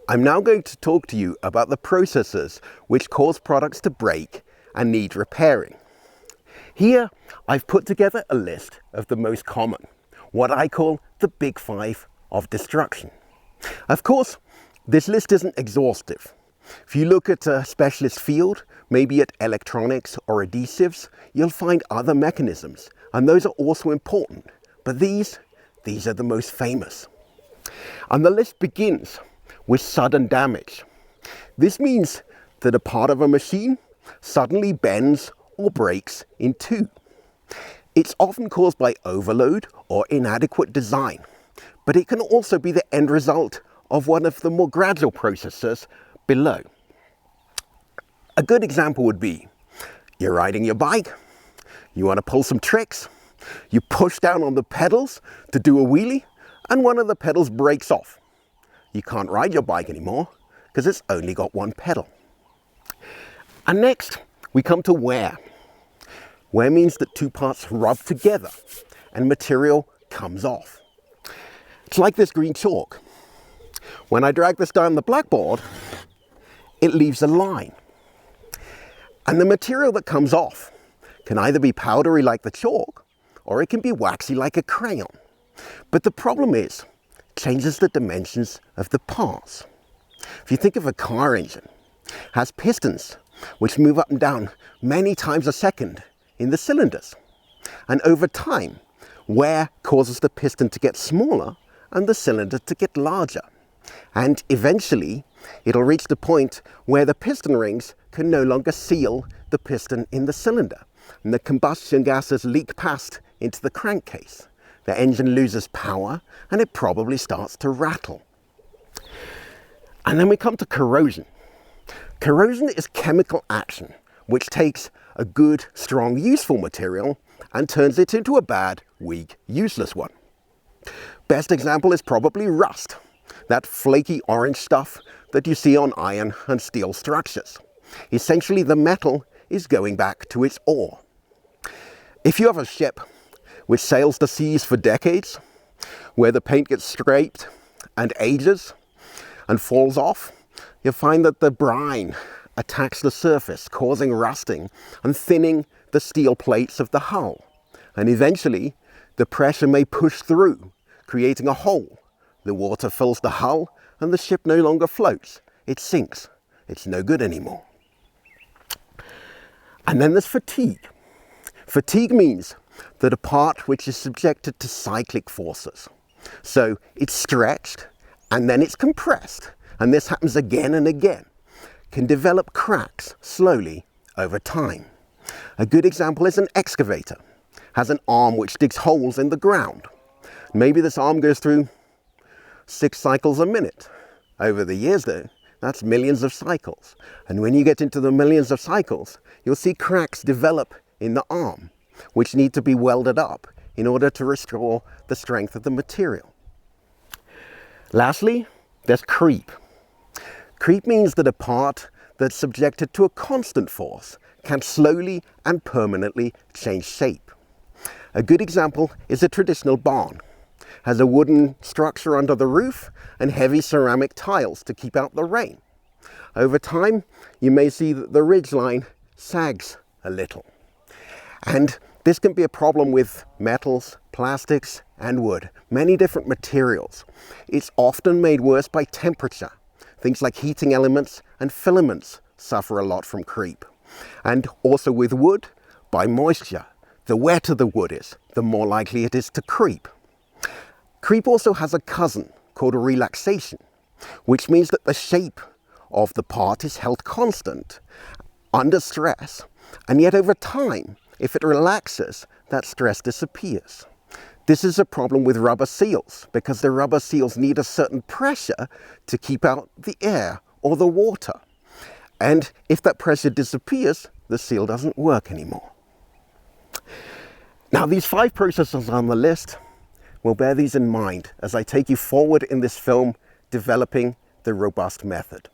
I'm now going to talk to you about the processes which cause products to break and need repairing. Here, I've put together a list of the most common, what I call the Big Five of destruction. Of course, this list isn't exhaustive. If you look at a specialist field, maybe at electronics or adhesives, you'll find other mechanisms, and those are also important. But these are the most famous. And the list begins with sudden damage. This means that a part of a machine suddenly bends or breaks in two. It's often caused by overload or inadequate design, but it can also be the end result of one of the more gradual processes below. A good example would be, you're riding your bike, you want to pull some tricks, you push down on the pedals to do a wheelie, and one of the pedals breaks off. You can't ride your bike anymore because it's only got one pedal. And next, we come to wear. Wear means that two parts rub together and material comes off. It's like this green chalk. When I drag this down the blackboard, it leaves a line. And the material that comes off can either be powdery like the chalk, or it can be waxy like a crayon. But the problem is, it changes the dimensions of the parts. If you think of a car engine, it has pistons which move up and down many times a second in the cylinders. And over time, wear causes the piston to get smaller and the cylinder to get larger. And eventually, it'll reach the point where the piston rings can no longer seal the piston in the cylinder, and the combustion gases leak past into the crankcase. The engine loses power and it probably starts to rattle. And then we come to corrosion. Corrosion is chemical action which takes a good, strong, useful material and turns it into a bad, weak, useless one. Best example is probably rust, that flaky orange stuff that you see on iron and steel structures. Essentially, the metal is going back to its ore. If you have a ship which sails the seas for decades, where the paint gets scraped and ages and falls off, you'll find that the brine attacks the surface, causing rusting and thinning the steel plates of the hull. And eventually, the pressure may push through, creating a hole. The water fills the hull and the ship no longer floats. It sinks. It's no good anymore. And then there's fatigue. Fatigue means that a part which is subjected to cyclic forces. So it's stretched and then it's compressed, and this happens again and again, can develop cracks slowly over time. A good example is an excavator. Has an arm which digs holes in the ground. Maybe this arm goes through 6 cycles a minute. Over the years though, that's millions of cycles. And when you get into the millions of cycles, you'll see cracks develop in the arm, which need to be welded up in order to restore the strength of the material. Lastly, there's creep. Creep means that a part that's subjected to a constant force can slowly and permanently change shape. A good example is a traditional barn. Has a wooden structure under the roof and heavy ceramic tiles to keep out the rain. Over time, you may see that the ridgeline sags a little. And this can be a problem with metals, plastics, and wood, many different materials. It's often made worse by temperature. Things like heating elements and filaments suffer a lot from creep. And also with wood, by moisture. The wetter the wood is, the more likely it is to creep. Creep also has a cousin called relaxation, which means that the shape of the part is held constant under stress, and yet over time, if it relaxes, that stress disappears. This is a problem with rubber seals, because the rubber seals need a certain pressure to keep out the air or the water. And if that pressure disappears, the seal doesn't work anymore. Now, these 5 processes on the list, we'll bear these in mind as I take you forward in this film, developing the robust method.